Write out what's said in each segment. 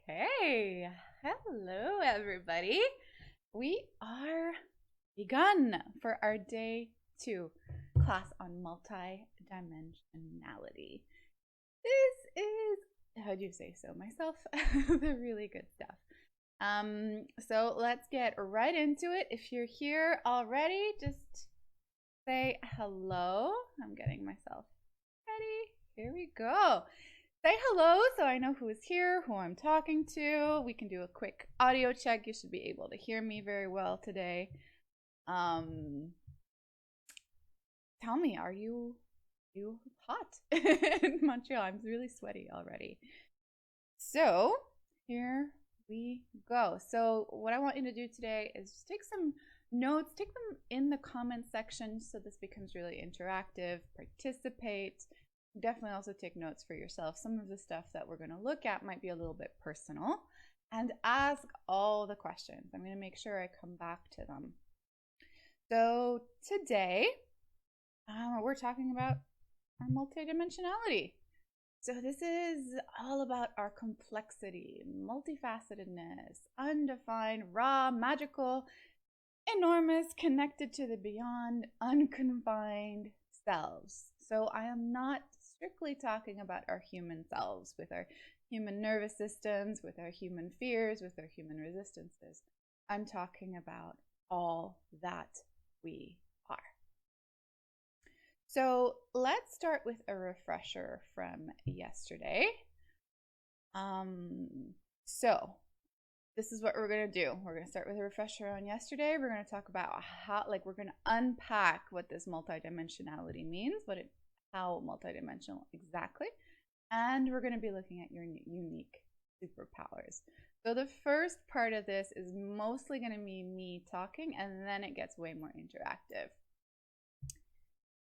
Okay, hello everybody. We are begun for our day 2 class on multidimensionality. This is, how do you say so myself, the really good stuff. So let's get right into it. If you're here already, just say hello. I'm getting myself ready. Here we go. Say hello so I know who is here, who I'm talking to. We can do a quick audio check. You should be able to hear me very well today. Tell me, are you hot in Montreal? I'm really sweaty already. So here we go. So what I want you to do today is just take some notes, take them in the comment section so this becomes really interactive. Participate. Definitely also take notes for yourself. Some of the stuff that we're going to look at might be a little bit personal, and ask all the questions. I'm going to make sure I come back to them. So today we're talking about our multidimensionality. So this is all about our complexity, multifacetedness, undefined, raw, magical, enormous, connected to the beyond, unconfined selves. So I am not strictly talking about our human selves, with our human nervous systems, with our human fears, with our human resistances. I'm talking about all that we are. So let's start with a refresher from yesterday. So this is what we're going to do. We're going to start with a refresher on yesterday. We're going to talk about how, we're going to unpack what this multidimensionality means, how multidimensional exactly, and we're going to be looking at your unique superpowers. So the first part of this is mostly going to be me talking, and then it gets way more interactive.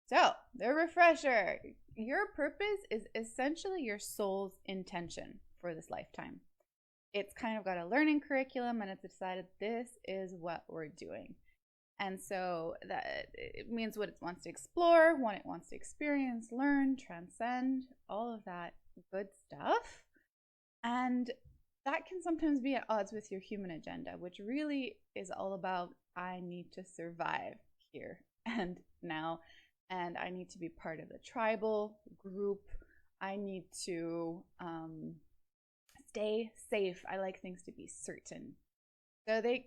So the refresher, your purpose is essentially your soul's intention for this lifetime. It's kind of got a learning curriculum, and it's decided this is what we're doing. And so that it means what it wants to explore, what it wants to experience, learn, transcend, all of that good stuff. And that can sometimes be at odds with your human agenda, which really is all about, I need to survive here and now, and I need to be part of the tribal group. I need to stay safe. I like things to be certain. So they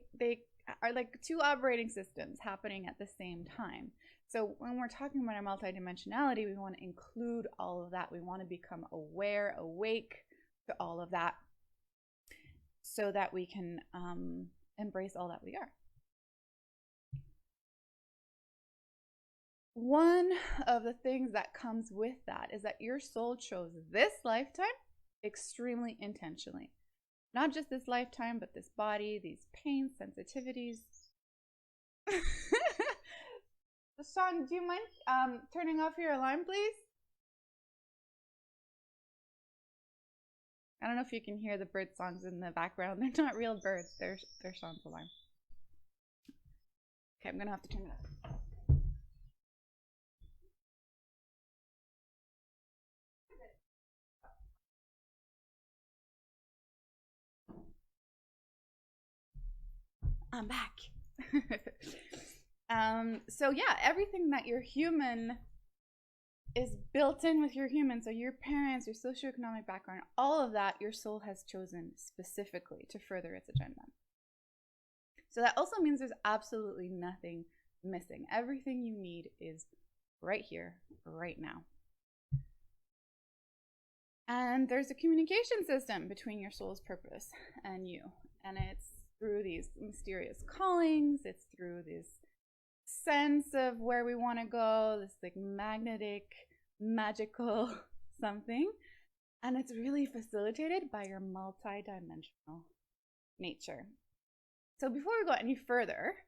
are like two operating systems happening at the same time. So when we're talking about our multidimensionality, we want to include all of that. We want to become aware, awake to all of that, so that we can embrace all that we are. One of the things that comes with that is that your soul chose this lifetime extremely intentionally. Not just this lifetime, but this body, these pains, sensitivities. Sean, do you mind turning off your alarm, please? I don't know if you can hear the bird songs in the background. They're not real birds. They're Sean's alarm. Okay, I'm going to have to turn it off. I'm back. So yeah, everything that you're human is built in with your human. So your parents, your socioeconomic background, all of that, your soul has chosen specifically to further its agenda. So that also means there's absolutely nothing missing. Everything you need is right here, right now. And there's a communication system between your soul's purpose and you. And it's through these mysterious callings, it's through this sense of where we want to go, this like magnetic, magical something. And it's really facilitated by your multidimensional nature. So before we go any further,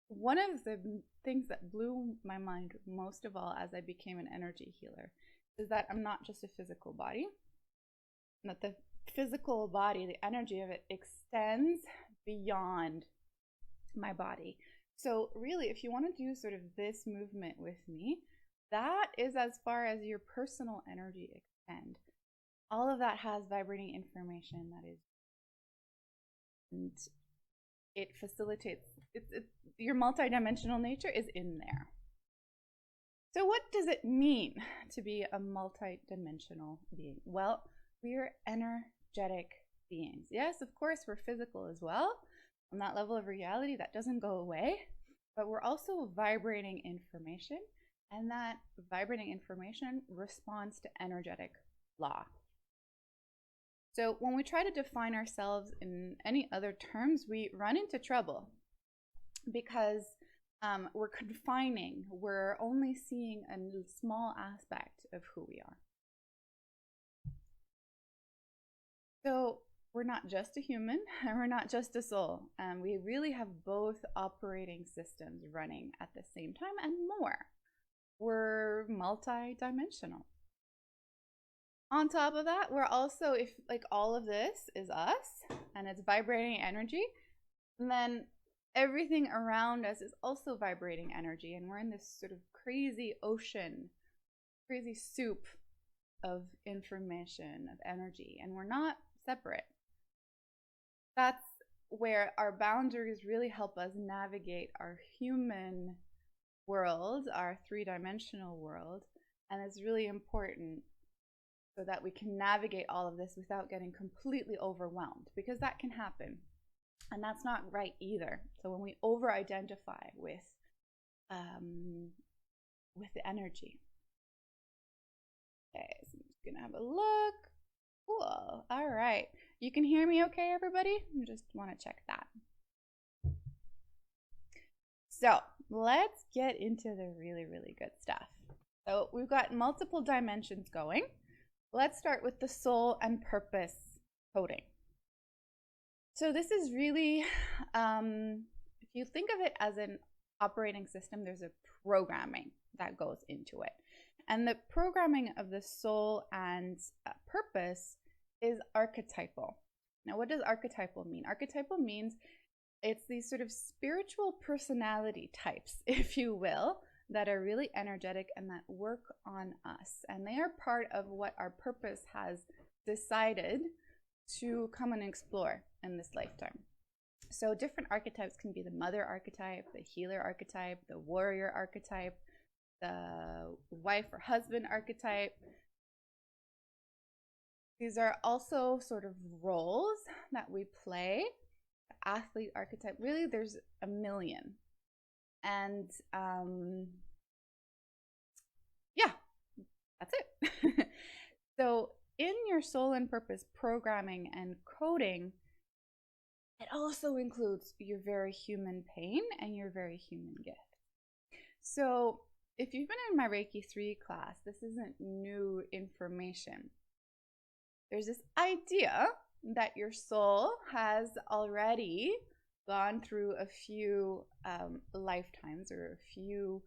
one of the things that blew my mind most of all as I became an energy healer is that I'm not just a physical body, and that the physical body, the energy of it, extends beyond my body. So really, if you want to do sort of this movement with me, that is as far as your personal energy extends. all of that has vibrating information that is, and it facilitates, your multidimensional nature is in there. So what does it mean to be a multidimensional being? Well, we're energetic beings. Yes, of course, we're physical as well. On that level of reality, that doesn't go away, but we're also vibrating information, and that vibrating information responds to energetic law. So when we try to define ourselves in any other terms, we run into trouble because we're confining, we're only seeing a small aspect of who we are. So we're not just a human, and we're not just a soul. We really have both operating systems running at the same time and more. We're multi-dimensional. On top of that, we're also, if like all of this is us and it's vibrating energy, and then everything around us is also vibrating energy, and we're in this sort of crazy ocean, crazy soup of information, of energy, and we're not separate. That's where our boundaries really help us navigate our human world, our three-dimensional world, and it's really important so that we can navigate all of this without getting completely overwhelmed, because that can happen. And that's not right either. So when we over-identify with the energy. Okay, so I'm just gonna have a look. Cool. All right. You can hear me okay, everybody? I just want to check that. So let's get into the really, really good stuff. So we've got multiple dimensions going. Let's start with the soul and purpose coding. So this is really, if you think of it as an operating system, there's a programming that goes into it. And the programming of the soul and purpose is archetypal. Now, what does archetypal mean? Archetypal means it's these sort of spiritual personality types, if you will, that are really energetic and that work on us. And they are part of what our purpose has decided to come and explore in this lifetime. So different archetypes can be the mother archetype, the healer archetype, the warrior archetype, the wife or husband archetype. These are also sort of roles that we play. The athlete archetype, really there's a million. And yeah, that's it. So in your soul and purpose programming and coding, it also includes your very human pain and your very human gift. So if you've been in my Reiki 3 class, this isn't new information. There's this idea that your soul has already gone through a few lifetimes, or a few,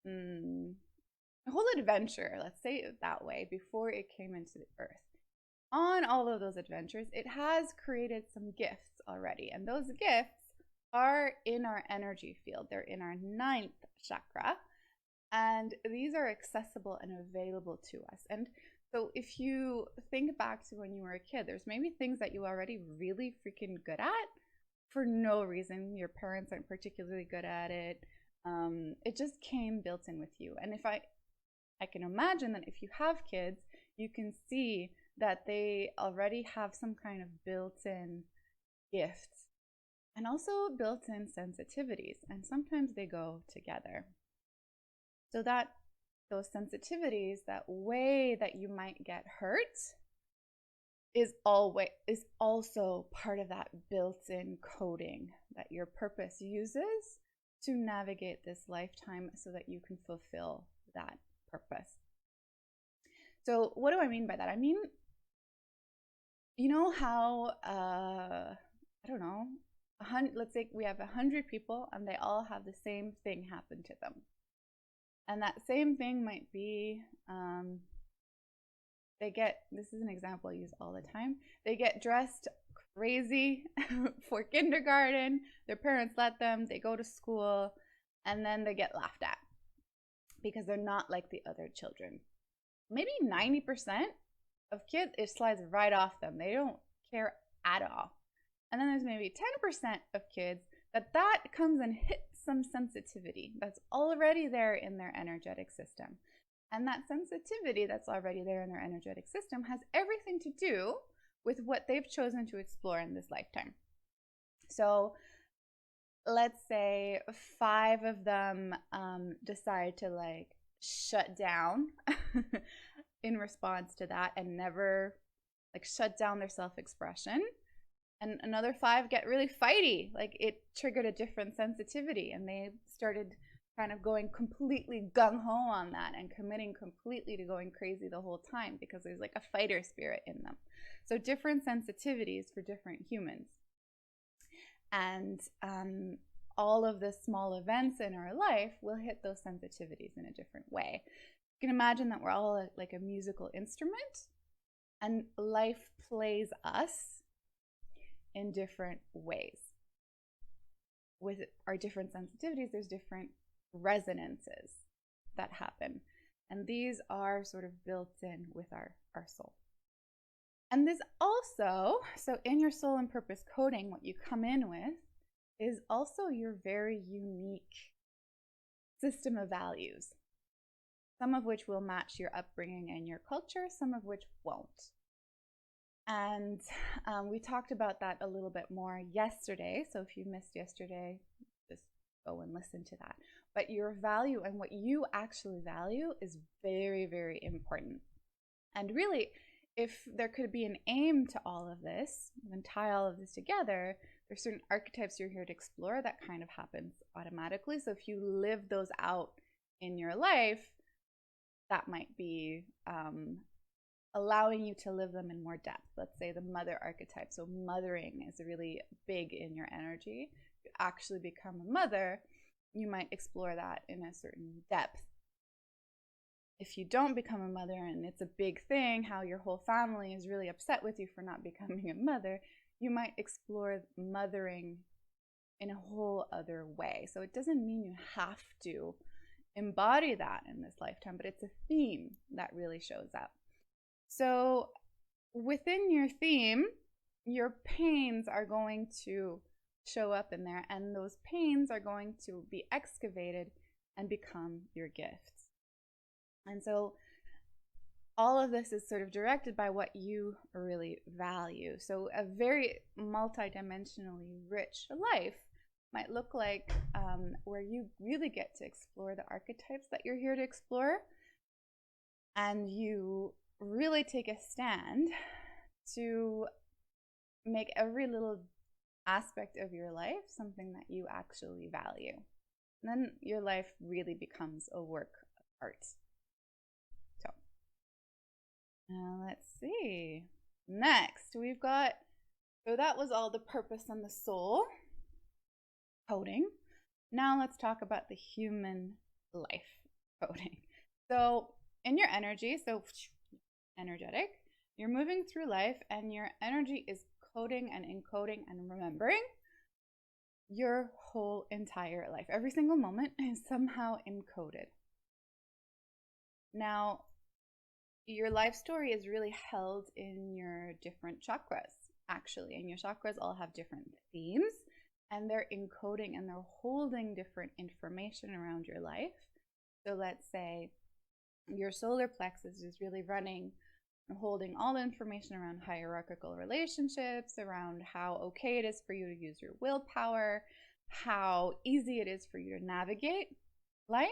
a whole adventure, let's say it that way, before it came into the earth. On all of those adventures, it has created some gifts already, and those gifts are in our energy field. They're in our 9th chakra, and these are accessible and available to us. And so if you think back to when you were a kid, there's maybe things that you were already really freaking good at for no reason. Your parents aren't particularly good at it. It just came built in with you. And if I can imagine that if you have kids, you can see that they already have some kind of built-in gifts and also built-in sensitivities. And sometimes they go together. So that those sensitivities, that way that you might get hurt, is also part of that built-in coding that your purpose uses to navigate this lifetime so that you can fulfill that purpose. So what do I mean by that? I mean, you know how, I don't know, let's say we have 100 people and they all have the same thing happen to them. And that same thing might be, this is an example I use all the time, they get dressed crazy for kindergarten, their parents let them, they go to school, and then they get laughed at because they're not like the other children. Maybe 90% of kids, it slides right off them. They don't care at all. And then there's maybe 10% of kids that comes and hits some sensitivity that's already there in their energetic system. And that sensitivity that's already there in their energetic system has everything to do with what they've chosen to explore in this lifetime. So let's say 5 of them decide to like shut down in response to that and never like shut down their self-expression. And another 5 get really fighty. Like it triggered a different sensitivity and they started kind of going completely gung-ho on that and committing completely to going crazy the whole time because there's like a fighter spirit in them. So different sensitivities for different humans. And all of the small events in our life will hit those sensitivities in a different way. You can imagine that we're all like a musical instrument and life plays us in different ways. With our different sensitivities, there's different resonances that happen. And these are sort of built in with our soul. And this also, so in your soul and purpose coding, what you come in with is also your very unique system of values, some of which will match your upbringing and your culture, some of which won't. And we talked about that a little bit more yesterday. So if you missed yesterday, just go and listen to that. But your value and what you actually value is very, very important. And really, if there could be an aim to all of this, and tie all of this together, there's certain archetypes you're here to explore that kind of happens automatically. So if you live those out in your life, that might be allowing you to live them in more depth. Let's say the mother archetype. So mothering is really big in your energy. If you actually become a mother, you might explore that in a certain depth. If you don't become a mother and it's a big thing, how your whole family is really upset with you for not becoming a mother, you might explore mothering in a whole other way. So it doesn't mean you have to embody that in this lifetime, but it's a theme that really shows up. So within your theme, your pains are going to show up in there, and those pains are going to be excavated and become your gifts. And so all of this is sort of directed by what you really value. So a very multidimensionally rich life might look like where you really get to explore the archetypes that you're here to explore, and you really take a stand to make every little aspect of your life something that you actually value. And then your life really becomes a work of art. So let's see. Next, we've got, so that was all the purpose and the soul coding. Now let's talk about the human life coding. So in your energy, so energetic, you're moving through life and your energy is coding and encoding and remembering your whole entire life. Every single moment is somehow encoded. Now, your life story is really held in your different chakras, actually, and your chakras all have different themes, and they're encoding and they're holding different information around your life. So let's say your solar plexus is really running and holding all the information around hierarchical relationships, around how okay it is for you to use your willpower, how easy it is for you to navigate life.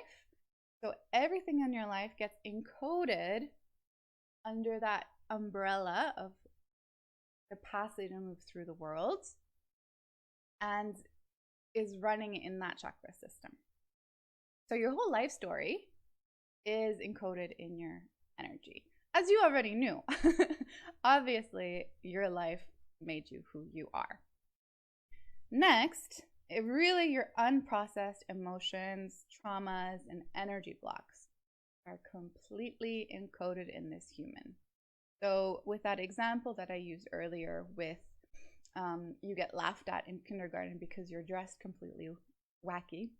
So everything in your life gets encoded under that umbrella of capacity to move through the world and is running in that chakra system. So your whole life story is encoded in your energy. As you already knew, obviously your life made you who you are. Next, really your unprocessed emotions, traumas, and energy blocks are completely encoded in this human. So with that example that I used earlier with you get laughed at in kindergarten because you're dressed completely wacky,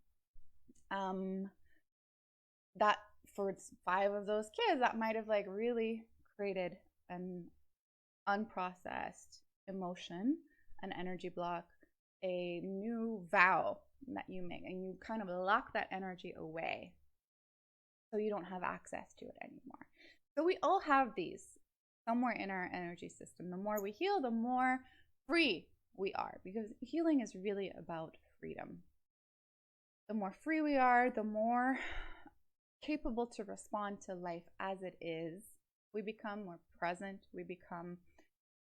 that for 5 of those kids, that might have like really created an unprocessed emotion, an energy block, a new vow that you make, and you kind of lock that energy away so you don't have access to it anymore. So we all have these somewhere in our energy system. The more we heal, the more free we are, because healing is really about freedom. The more free we are, the more capable to respond to life as it is. We become more present,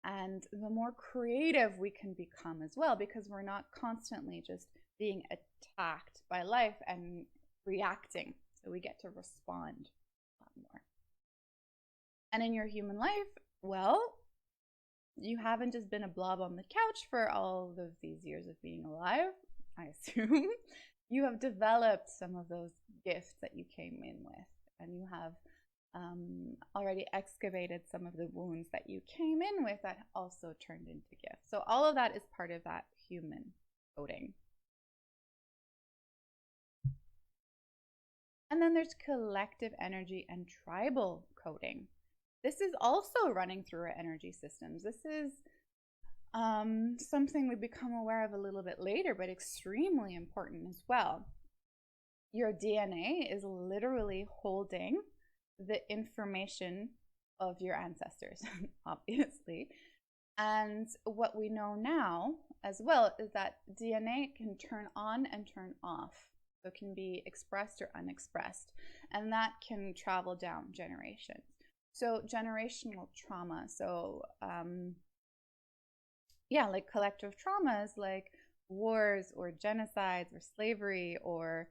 and the more creative we can become as well, because we're not constantly just being attacked by life and reacting. So we get to respond a lot more. And in your human life, well, you haven't just been a blob on the couch for all of these years of being alive, I assume. You have developed some of those gifts that you came in with, and you have already excavated some of the wounds that you came in with that also turned into gifts. So all of that is part of that human coding. And then there's collective energy and tribal coding. This is also running through our energy systems. This is something we become aware of a little bit later, but extremely important as well. Your DNA is literally holding the information of your ancestors, obviously. And what we know now as well is that DNA can turn on and turn off. So it can be expressed or unexpressed, and that can travel down generations. So generational trauma, so yeah, like collective traumas like wars or genocides or slavery or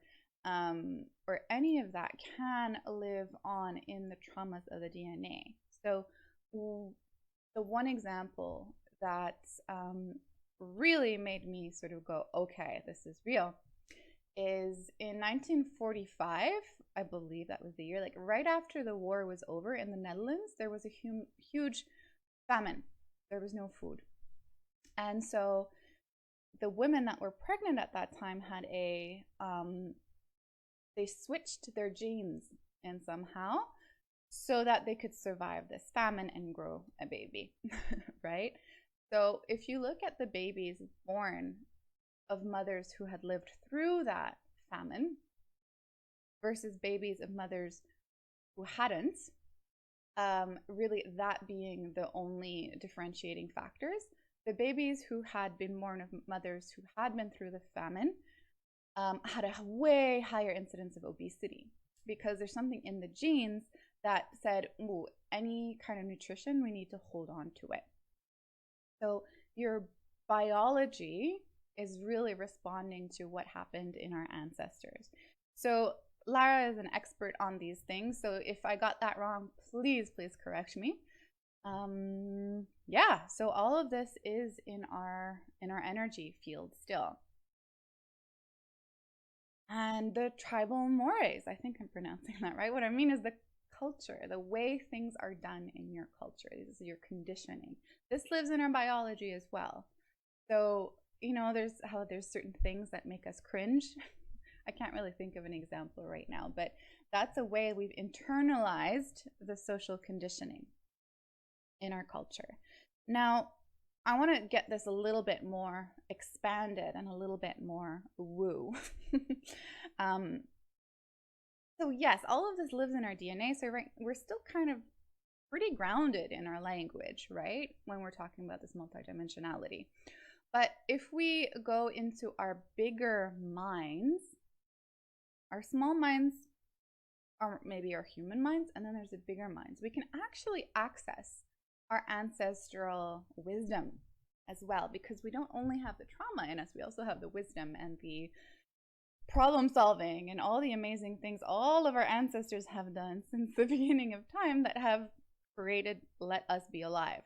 any of that can live on in the traumas of the DNA. So the one example that really made me sort of go, okay, this is real, is in 1945, I believe that was the year, like right after the war was over in the Netherlands, there was a huge famine. There was no food. And so the women that were pregnant at that time had they switched their genes in somehow so that they could survive this famine and grow a baby, right? So if you look at the babies born of mothers who had lived through that famine versus babies of mothers who hadn't, really that being the only differentiating factors, the babies who had been born of mothers who had been through the famine had a way higher incidence of obesity, because there's something in the genes that said, ooh, any kind of nutrition, we need to hold on to it. So your biology is really responding to what happened in our ancestors. So Lara is an expert on these things. So if I got that wrong, please correct me. Yeah, so all of this is in our energy field still. And the tribal mores, I think I'm pronouncing that right. What I mean is the culture, the way things are done in your culture. This is your conditioning. This lives in our biology as well. So, you know, there's certain things that make us cringe. I can't really think of an example right now, but that's a way we've internalized the social conditioning in our culture. Now, I want to get this a little bit more expanded and a little bit more woo. So yes, all of this lives in our DNA. So we're still kind of pretty grounded in our language, right? When we're talking about this multidimensionality. But if we go into our bigger minds, our small minds are maybe our human minds, and then there's the bigger minds. We can actually access our ancestral wisdom as well, because we don't only have the trauma in us, we also have the wisdom and the problem solving and all the amazing things all of our ancestors have done since the beginning of time that have created, let us be alive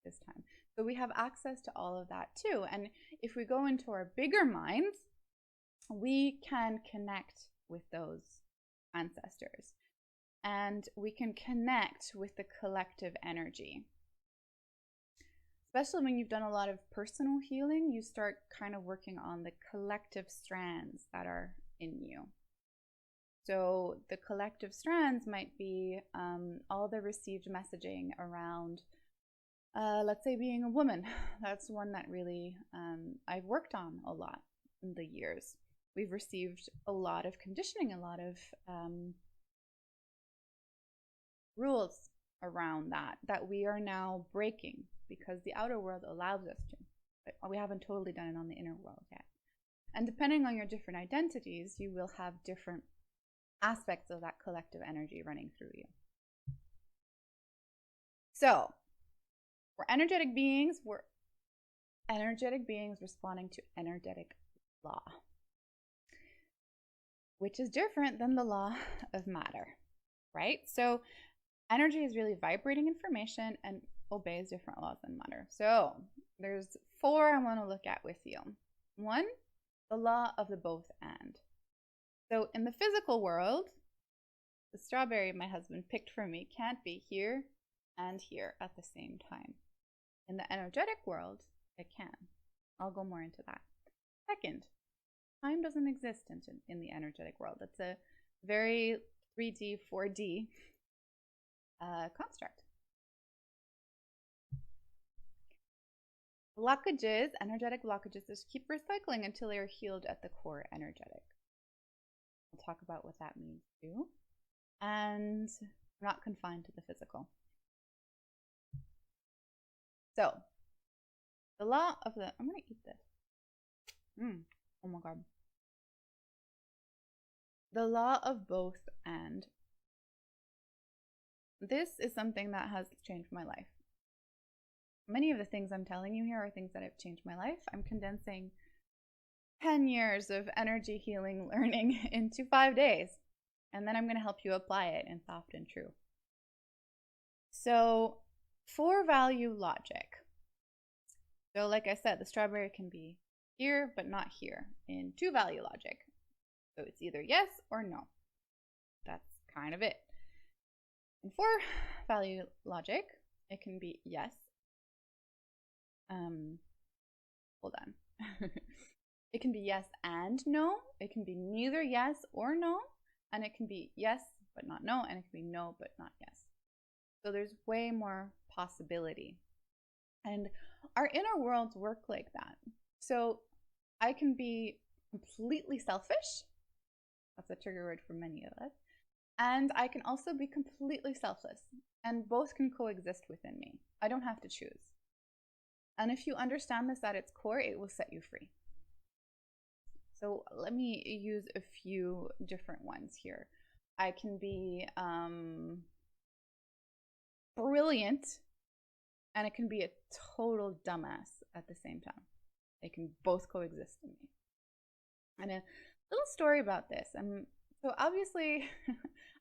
this time. So we have access to all of that too. And if we go into our bigger minds, we can connect with those ancestors and we can connect with the collective energy. Especially when you've done a lot of personal healing, you start kind of working on the collective strands that are in you. So the collective strands might be all the received messaging around, let's say, being a woman. That's one that really I've worked on a lot in the years. We've received a lot of conditioning, a lot of rules around that we are now breaking because the outer world allows us to. But we haven't totally done it on the inner world yet. And depending on your different identities, you will have different aspects of that collective energy running through you. So, we're energetic beings. We're energetic beings responding to energetic law, which is different than the law of matter, right? So, energy is really vibrating information and obeys different laws than matter. So, there's 4 I want to look at with you. 1, the law of the both and. So in the physical world, the strawberry my husband picked for me can't be here and here at the same time. In the energetic world, it can. I'll go more into that. Second, time doesn't exist in the energetic world. It's a very 3D, 4D construct. Blockages, energetic blockages, just keep recycling until they are healed at the core energetic. We'll talk about what that means too. And not confined to the physical. So, the law of the, I'm going to eat this. Oh my God. The law of both and. This is something that has changed my life. Many of the things I'm telling you here are things that have changed my life. I'm condensing 10 years of energy healing learning into 5 days. And then I'm going to help you apply it in soft and true. So, 4 value logic. So like I said, the strawberry can be here, but not here in 2 value logic. So it's either yes or no. That's kind of it. In 4 value logic, it can be yes. Hold on. It can be yes and no. It can be neither yes or no. And it can be yes, but not no. And it can be no, but not yes. So there's way more possibility. And our inner worlds work like that. So I can be completely selfish. That's a trigger word for many of us. And I can also be completely selfless. And both can coexist within me. I don't have to choose. And if you understand this at its core, it will set you free. So let me use a few different ones here. I can be brilliant, and it can be a total dumbass at the same time. They can both coexist in me. And a little story about this. So obviously,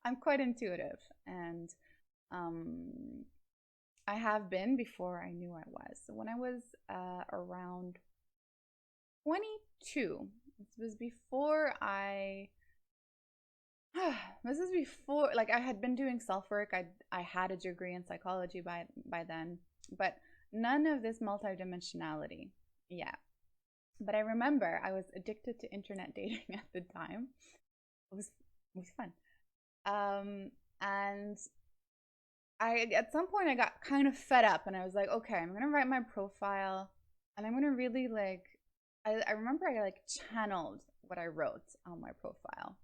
I'm quite intuitive, and I have been before I knew I was. So when I was around 22, this was before like I had been doing self-work. I had a degree in psychology by then, but none of this multidimensionality yet. But I remember I was addicted to internet dating at the time. It was fun. And at some point I got kind of fed up, and I was like, okay, I'm gonna write my profile, and I'm gonna really I remember I channeled what I wrote on my profile.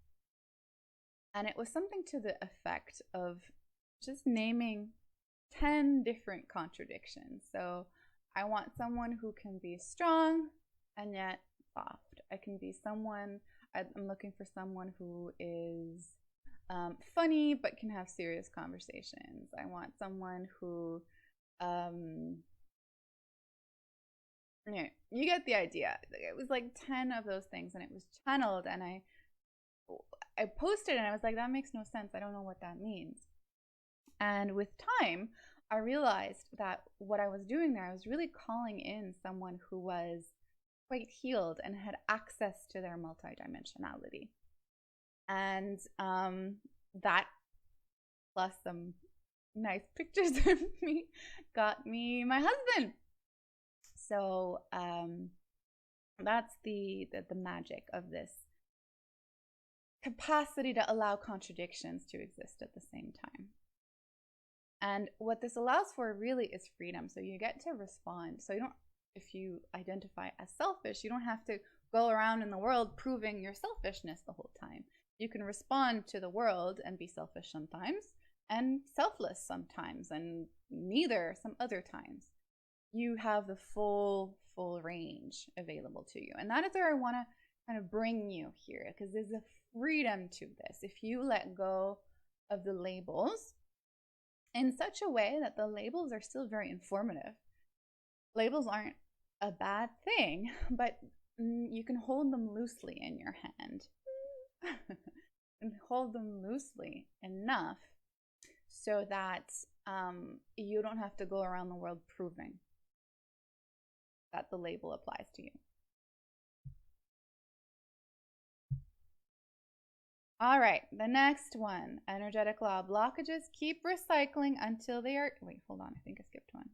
And it was something to the effect of just naming 10 different contradictions. So I want someone who can be strong and yet soft. I can be someone, I'm looking for someone who is funny but can have serious conversations. I want someone who, you get the idea. It was like 10 of those things, and it was channeled, and I posted, and I was like, that makes no sense. I don't know what that means. And with time, I realized that what I was doing there, I was really calling in someone who was quite healed and had access to their multidimensionality. And that, plus some nice pictures of me, got me my husband. So that's the magic of this capacity to allow contradictions to exist at the same time. And what this allows for really is freedom. So you get to respond. So you don't, if you identify as selfish, you don't have to go around in the world proving your selfishness the whole time. You can respond to the world and be selfish sometimes and selfless sometimes, and neither some other times. You have the full range available to you. And that is where I want to kind of bring you here, because there's a freedom to this. If you let go of the labels in such a way that the labels are still very informative. Labels aren't a bad thing, but you can hold them loosely in your hand. And hold them loosely enough so that you don't have to go around the world proving that the label applies to you. All right, the next one, energetic law. Blockages keep recycling until they are, wait, hold on, I think I skipped one.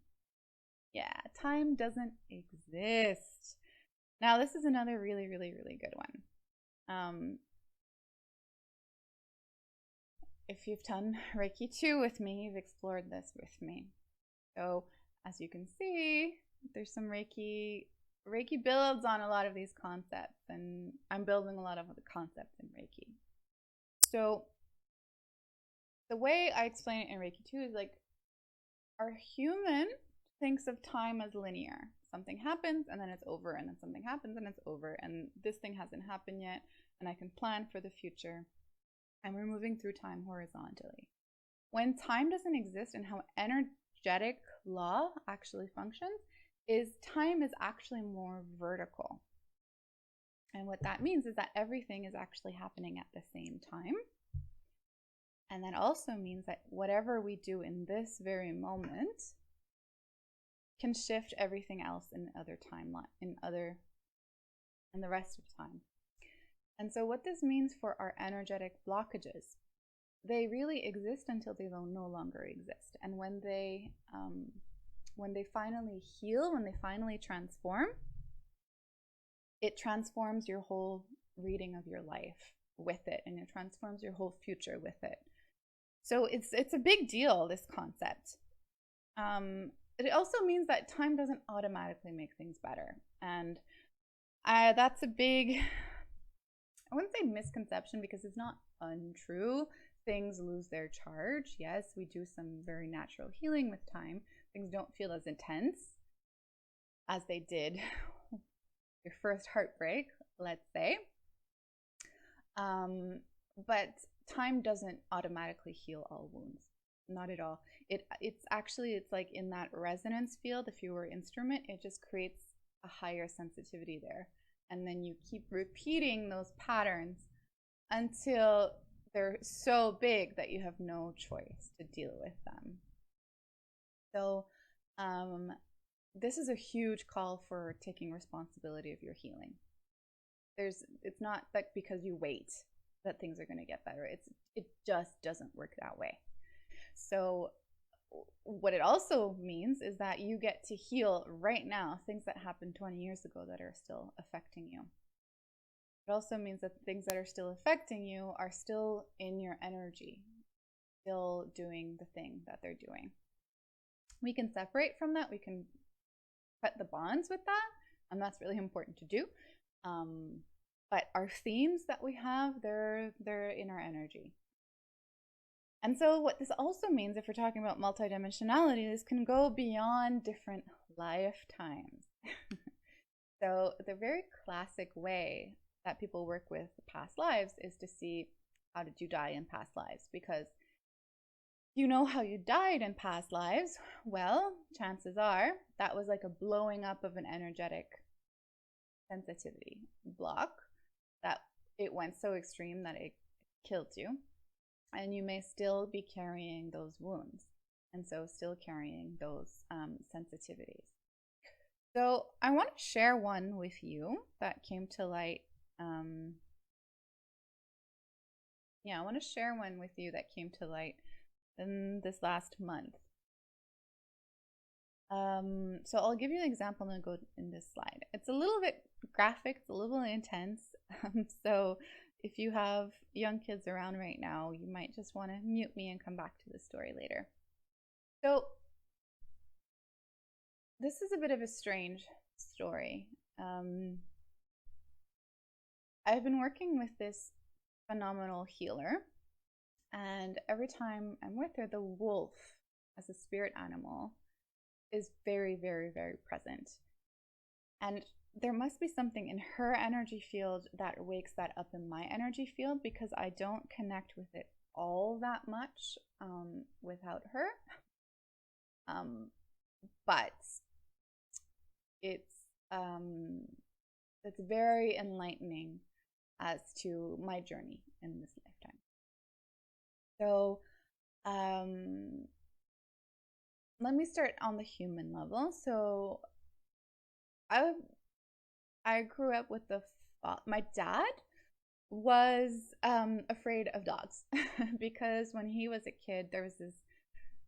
Yeah, time doesn't exist. Now, this is another really good one. If you've done Reiki 2 with me, you've explored this with me. So, as you can see, there's some Reiki builds on a lot of these concepts, and I'm building a lot of the concepts in Reiki. So the way I explain it in Reiki 2 is like, our human thinks of time as linear. Something happens and then it's over, and then something happens and it's over, and this thing hasn't happened yet, and I can plan for the future, and we're moving through time horizontally. When time doesn't exist, and how energetic law actually functions is time is actually more vertical. And what that means is that everything is actually happening at the same time. And that also means that whatever we do in this very moment can shift everything else in other timeline, in the rest of time. And so what this means for our energetic blockages, they really exist until they no longer exist. And when they finally heal, when they finally transform, it transforms your whole reading of your life with it, and it transforms your whole future with it. So it's a big deal, this concept. It also means that time doesn't automatically make things better. And that's a big, I wouldn't say misconception, because it's not untrue. Things lose their charge. Yes, we do some very natural healing with time. Things don't feel as intense as they did your first heartbreak, let's say. But time doesn't automatically heal all wounds. Not at all. It's like in that resonance field, if you were an instrument, it just creates a higher sensitivity there. And then you keep repeating those patterns until they're so big that you have no choice to deal with them. So this is a huge call for taking responsibility of your healing. It's not like because you wait that things are going to get better. It just doesn't work that way. So what it also means is that you get to heal right now things that happened 20 years ago that are still affecting you. It also means that things that are still affecting you are still in your energy, still doing the thing that they're doing. We can separate from that. We can cut the bonds with that, and that's really important to do. But our themes that we have, they're in our energy. And so what this also means, if we're talking about multidimensionality, this can go beyond different lifetimes. So the very classic way that people work with past lives is to see, how did you die in past lives? Because you know how you died in past lives. Well, chances are that was like a blowing up of an energetic sensitivity block, that it went so extreme that it killed you. And you may still be carrying those wounds, and so still carrying those sensitivities. So I want to share one with you that came to light. I want to share one with you that came to light in this last month. So I'll give you an example and I'll go in this slide. It's a little bit graphic, it's a little intense. So if you have young kids around right now, you might just want to mute me and come back to the story later. So this is a bit of a strange story. I've been working with this phenomenal healer, and every time I'm with her, the wolf as a spirit animal is very, very, very present. And there must be something in her energy field that wakes that up in my energy field, because I don't connect with it all that much without her. But it's very enlightening as to my journey in this lifetime. So let me start on the human level. So I grew up with my dad was afraid of dogs because when he was a kid, there was this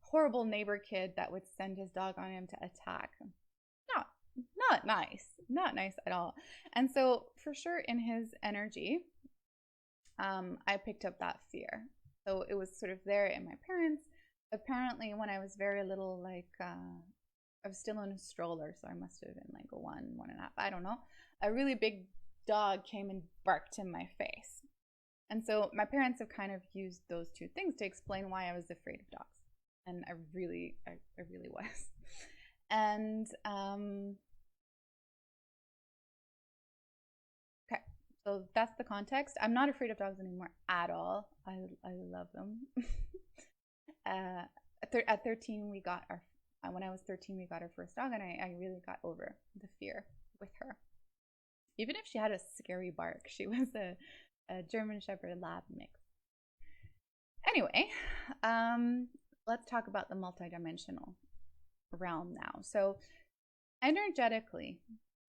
horrible neighbor kid that would send his dog on him to attack him. Not nice at all. And so for sure in his energy, I picked up that fear. So it was sort of there in my parents. Apparently when I was very little, like I was still in a stroller, so I must have been like 1.5, I don't know. A really big dog came and barked in my face. And so my parents have kind of used those two things to explain why I was afraid of dogs. And I really was. And okay, so that's the context. I'm not afraid of dogs anymore at all. I love them. At 13, when I was 13, we got our first dog, and I really got over the fear with her. Even if she had a scary bark, she was a German Shepherd Lab mix. Anyway, let's talk about the multidimensional realm now. So energetically,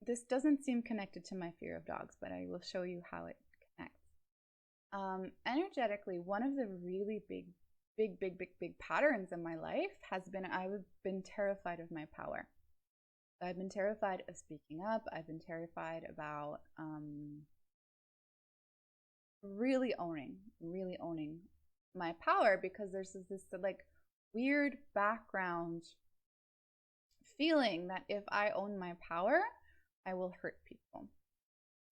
this doesn't seem connected to my fear of dogs, but I will show you how it connects. Energetically, one of the really big patterns in my life has been I've been terrified of my power. I've been terrified of speaking up. I've been terrified about really owning my power, because there's this like weird background feeling that if I own my power, I will hurt people.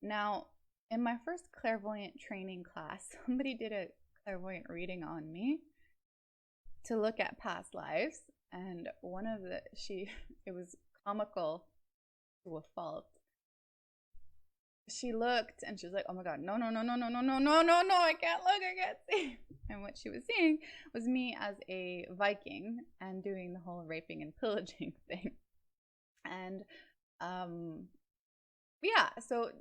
Now, in my first clairvoyant training class, somebody did a clairvoyant reading on me to look at past lives, and it was comical to a fault. She looked and she was like, oh my god, no, I can't look, I can't see. And what she was seeing was me as a Viking and doing the whole raping and pillaging thing. And yeah, so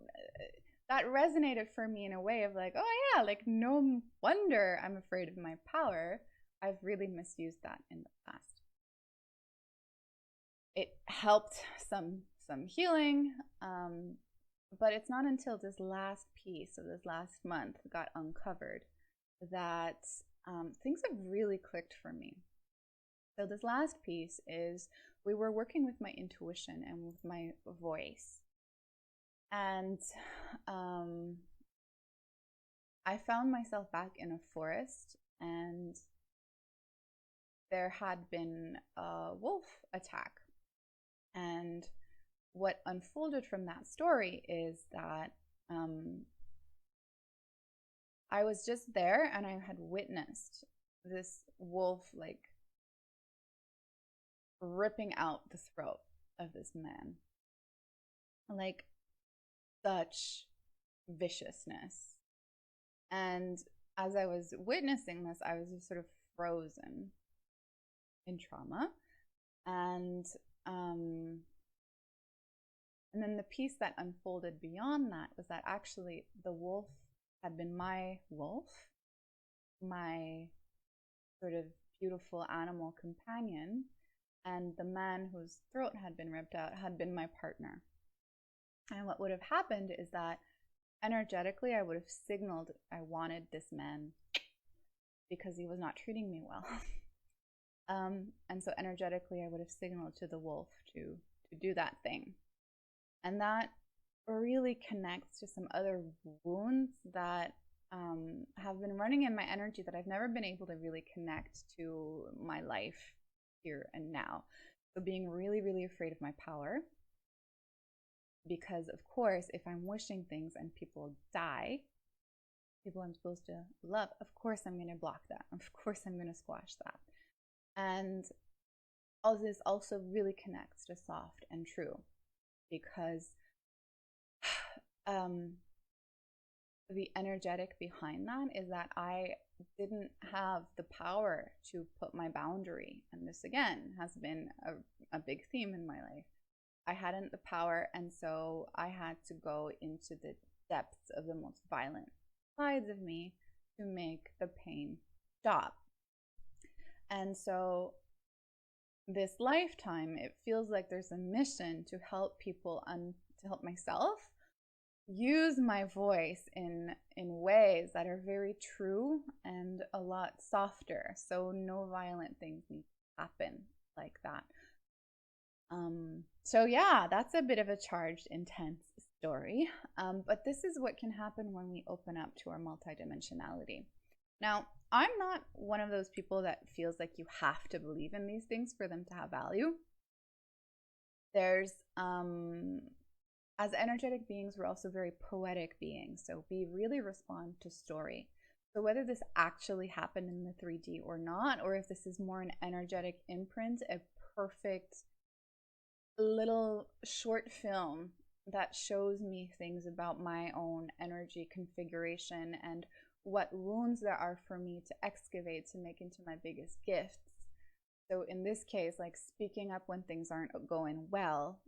that resonated for me in a way of like, oh yeah, like no wonder I'm afraid of my power. I've really misused that in the past. It helped some healing, but it's not until this last piece of this last month got uncovered that things have really clicked for me. So this last piece is we were working with my intuition and with my voice. And I found myself back in a forest, and there had been a wolf attack. And what unfolded from that story is that I was just there and I had witnessed this wolf like ripping out the throat of this man. Like such viciousness. And as I was witnessing this, I was just sort of frozen in trauma. And then the piece that unfolded beyond that was that actually the wolf had been my wolf, my sort of beautiful animal companion, and the man whose throat had been ripped out had been my partner. And what would have happened is that energetically I would have signaled I wanted this man because he was not treating me well. And so energetically I would have signaled to the wolf to do that thing. And that really connects to some other wounds that have been running in my energy that I've never been able to really connect to my life here and now. So being really, really afraid of my power, because of course, if I'm wishing things and people die, people I'm supposed to love, of course I'm going to block that. Of course I'm going to squash that. And all this also really connects to soft and true, because the energetic behind that is that I didn't have the power to put my boundary. And this again has been a big theme in my life. I hadn't the power, and so I had to go into the depths of the most violent sides of me to make the pain stop. And so this lifetime, it feels like there's a mission to help people and to help myself use my voice in ways that are very true and a lot softer, so no violent things need to happen like that. So yeah, that's a bit of a charged, intense story, but this is what can happen when we open up to our multidimensionality. Now, I'm not one of those people that feels like you have to believe in these things for them to have value. There's as energetic beings, we're also very poetic beings, so we really respond to story. So whether this actually happened in the 3D or not, or if this is more an energetic imprint, a perfect little short film that shows me things about my own energy configuration and what wounds there are for me to excavate to make into my biggest gifts. So in this case, like speaking up when things aren't going well,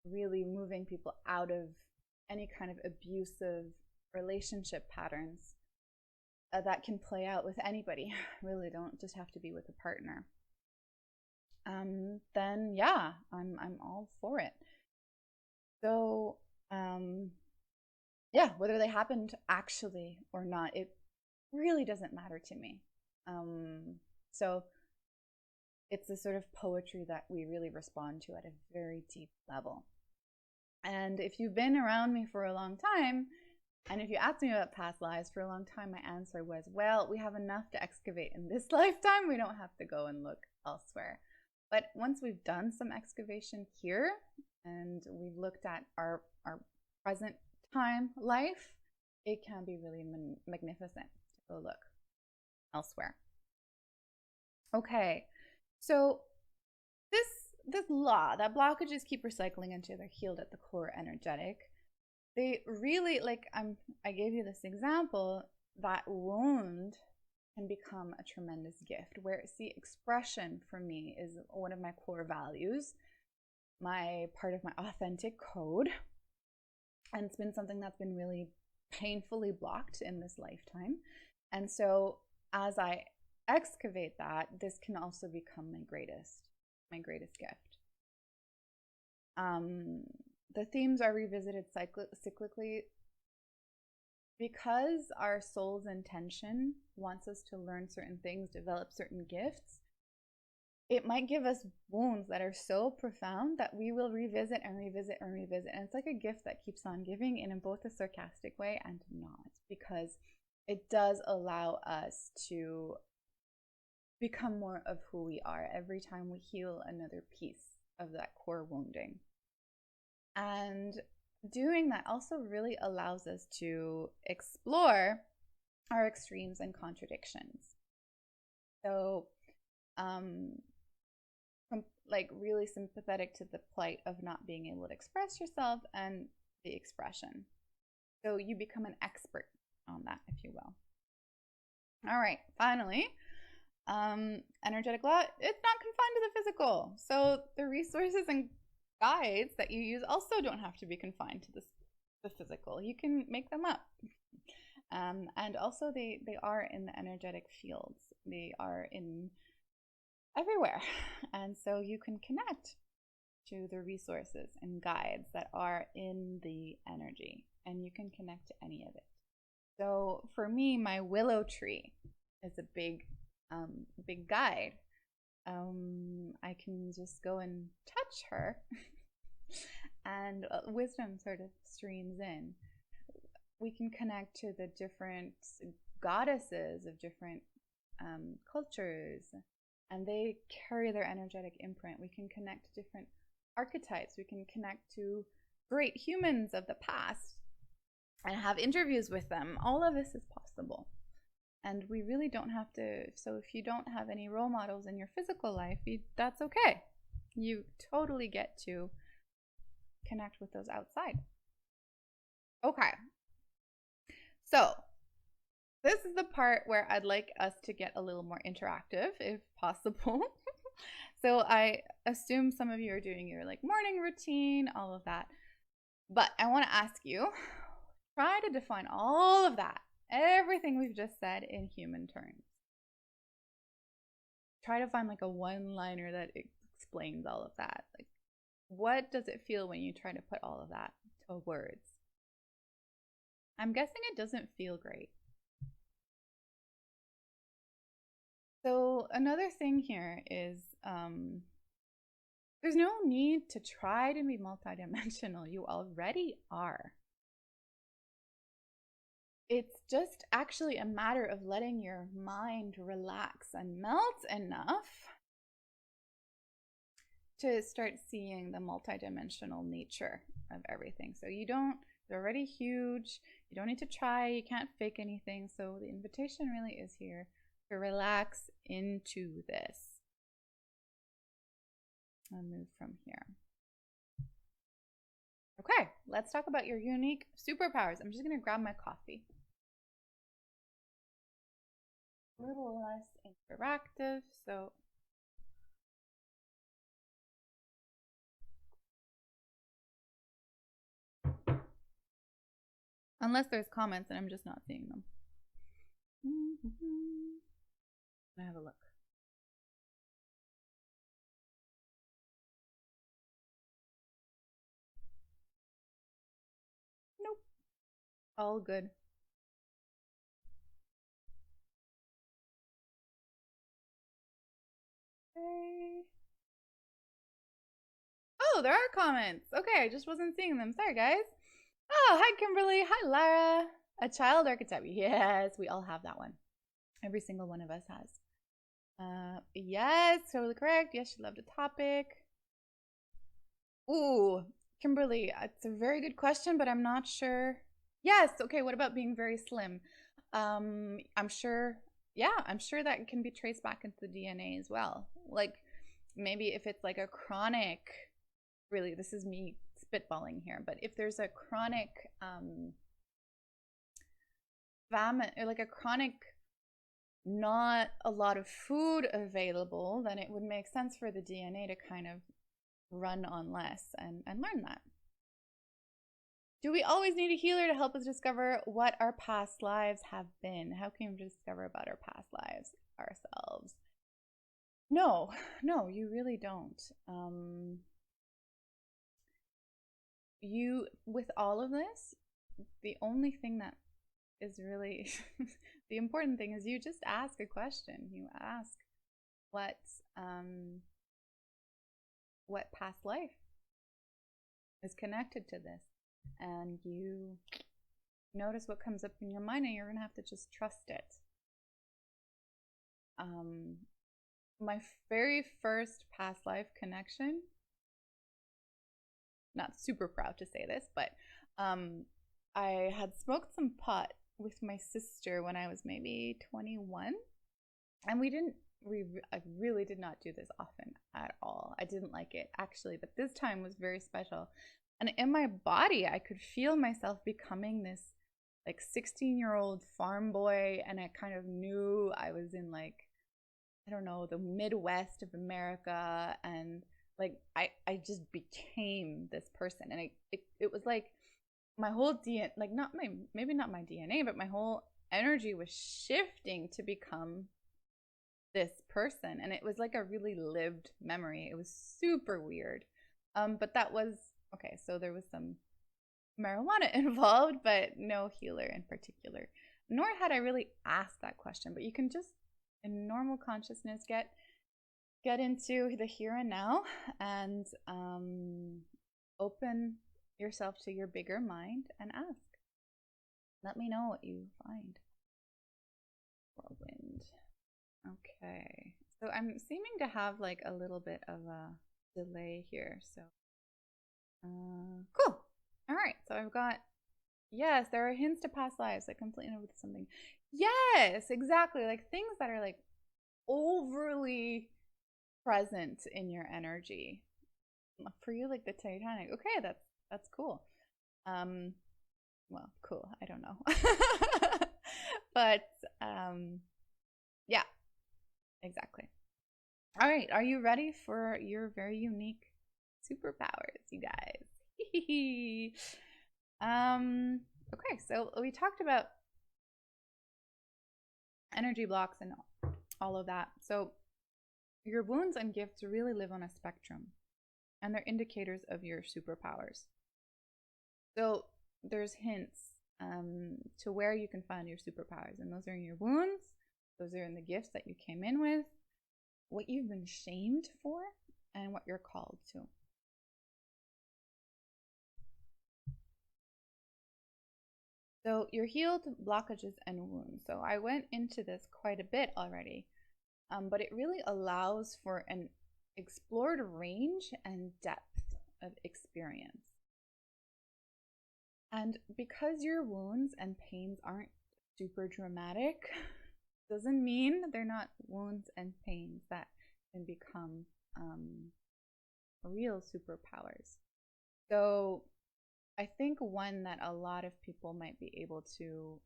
really moving people out of any kind of abusive relationship patterns that can play out with anybody, really don't just have to be with a partner. Then yeah, I'm all for it. So yeah, whether they happened actually or not, it really doesn't matter to me. So it's the sort of poetry that we really respond to at a very deep level. And if you've been around me for a long time, and if you asked me about past lives for a long time, my answer was, well, we have enough to excavate in this lifetime. We don't have to go and look elsewhere. But once we've done some excavation here and we've looked at our present time life, it can be really magnificent to go look elsewhere. Okay, so this law that blockages keep recycling until they're healed at the core energetic, they really, like, I gave you this example, that wound can become a tremendous gift, where see, expression for me is one of my core values, my part of my authentic code, and it's been something that's been really painfully blocked in this lifetime. And so as I excavate that, this can also become my greatest gift. The themes are revisited cyclically because our soul's intention wants us to learn certain things, develop certain gifts. It might give us wounds that are so profound that we will revisit and revisit and revisit. And it's like a gift that keeps on giving in both a sarcastic way and not, because it does allow us to become more of who we are every time we heal another piece of that core wounding. And doing that also really allows us to explore our extremes and contradictions. So, like really sympathetic to the plight of not being able to express yourself and the expression. So you become an expert on that, if you will. All right, finally, energetic law, it's not confined to the physical. So the resources and guides that you use also don't have to be confined to the physical. You can make them up. And also they are in the energetic fields. They are in everywhere. And so you can connect to the resources and guides that are in the energy, and you can connect to any of it. So for me, my willow tree is a big guide. I can just go and touch her and wisdom sort of streams in. we can connect to the different goddesses of different cultures, and they carry their energetic imprint. We can connect to different archetypes. We can connect to great humans of the past and have interviews with them. All of this is possible. And we really don't have to. So if you don't have any role models in your physical life, that's okay. You totally get to connect with those outside. Okay. So this is the part where I'd like us to get a little more interactive, if possible. So I assume some of you are doing your like morning routine, all of that. But I want to ask you, try to define all of that, everything we've just said, in human terms. Try to find like a one-liner that explains all of that. Like, what does it feel when you try to put all of that to words? I'm guessing it doesn't feel great. So another thing here is there's no need to try to be multidimensional. You already are. It's just actually a matter of letting your mind relax and melt enough to start seeing the multidimensional nature of everything. So you're already huge. You don't need to try. You can't fake anything. So the invitation really is here to relax into this. I'll move from here. Okay, let's talk about your unique superpowers. I'm just going to grab my coffee. A little less interactive, so unless there's comments and I'm just not seeing them. I have a look. Nope. All good. Okay. Oh, there are comments. Okay, I just wasn't seeing them. Sorry, guys. Oh, hi, Kimberly. Hi, Lara. A child archetype. Yes, we all have that one. Every single one of us has. Yes, totally correct. Yes, she loved the topic. Ooh, Kimberly, it's a very good question, but I'm not sure. Yes, okay, what about being very slim? I'm sure, yeah, I'm sure that can be traced back into the DNA as well. Like, maybe if it's like a chronic, really, this is me spitballing here, but if there's a chronic famine, or like a chronic not a lot of food available, then it would make sense for the DNA to kind of run on less and learn that. Do we always need a healer to help us discover what our past lives have been? How can we discover about our past lives ourselves? No, you really don't. With all of this, the only thing that is really the important thing is you just ask a question. You ask what past life is connected to this, and you notice what comes up in your mind, and you're gonna have to just trust it. My very first past life connection, not super proud to say this, but I had smoked some pot with my sister when I was maybe 21, and I really did not do this often at all. I didn't like it, actually, but this time was very special. And in my body, I could feel myself becoming this like 16-year-old farm boy, and I kind of knew I was in like, I don't know, the Midwest of America, and like I just became this person, and it was like my whole DNA, like maybe not my DNA, but my whole energy was shifting to become this person, and it was like a really lived memory. It was super weird, but that was okay. So there was some marijuana involved, but no healer in particular. Nor had I really asked that question, but you can just, in normal consciousness, get into the here and now, and open yourself to your bigger mind and ask. Let me know what you find. Whirlwind. Okay. So I'm seeming to have like a little bit of a delay here. So, cool. All right. So I've got, yes, there are hints to past lives, like completely with something. Yes, exactly. Like things that are like overly present in your energy. For you, like the Titanic. Okay, that's cool. Well, cool. I don't know. But yeah, exactly. All right, are you ready for your very unique superpowers, you guys? Okay, so we talked about energy blocks and all of that. So your wounds and gifts really live on a spectrum, and they're indicators of your superpowers. So there's hints to where you can find your superpowers, and those are in your wounds, those are in the gifts that you came in with, what you've been shamed for, and what you're called to. So you're healed, blockages, and wounds. So I went into this quite a bit already, but it really allows for an explored range and depth of experience. And because your wounds and pains aren't super dramatic, doesn't mean they're not wounds and pains that can become real superpowers. So I think one that a lot of people might be able to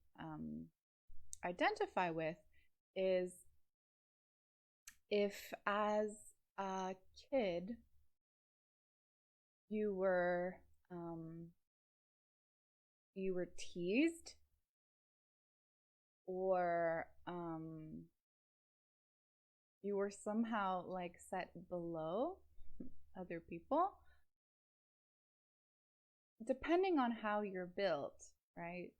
identify with is if as a kid you were teased, or you were somehow like set below other people, depending on how you're built, right?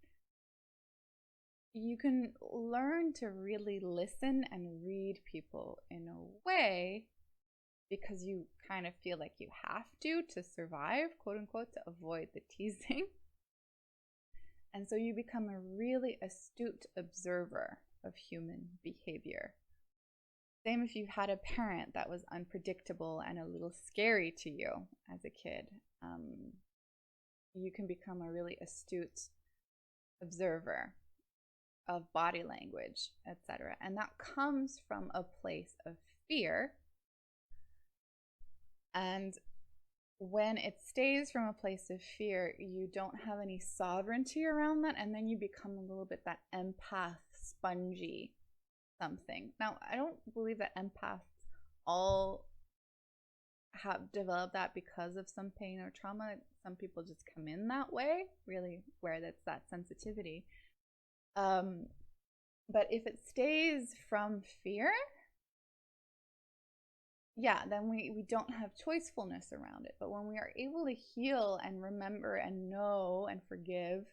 You can learn to really listen and read people in a way because you kind of feel like you have to survive, quote unquote, to avoid the teasing. And so you become a really astute observer of human behavior. Same if you had a parent that was unpredictable and a little scary to you as a kid. You can become a really astute observer of body language, etc. And that comes from a place of fear. And when it stays from a place of fear, you don't have any sovereignty around that, and then you become a little bit that empath, spongy something. Now, I don't believe that empaths all have developed that because of some pain or trauma. Some people just come in that way, really, where that's that sensitivity. But if it stays from fear, yeah, then we don't have choicefulness around it. But when we are able to heal and remember and know and forgive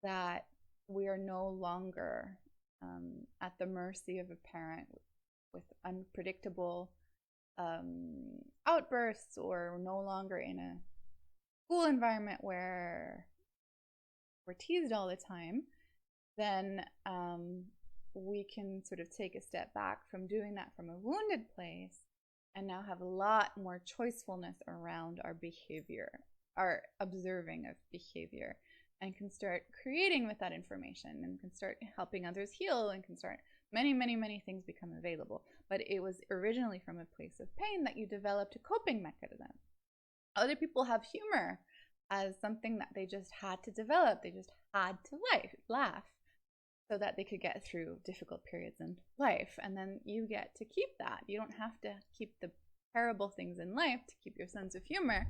that we are no longer at the mercy of a parent with unpredictable outbursts, or no longer in a school environment where we're teased all the time, then we can sort of take a step back from doing that from a wounded place and now have a lot more choicefulness around our behavior, our observing of behavior, and can start creating with that information, and can start helping others heal, and can start many things become available. But it was originally from a place of pain that you developed a coping mechanism. Other people have humor as something that they just had to develop. They just had to laugh so that they could get through difficult periods in life. And then you get to keep that. You don't have to keep the terrible things in life to keep your sense of humor.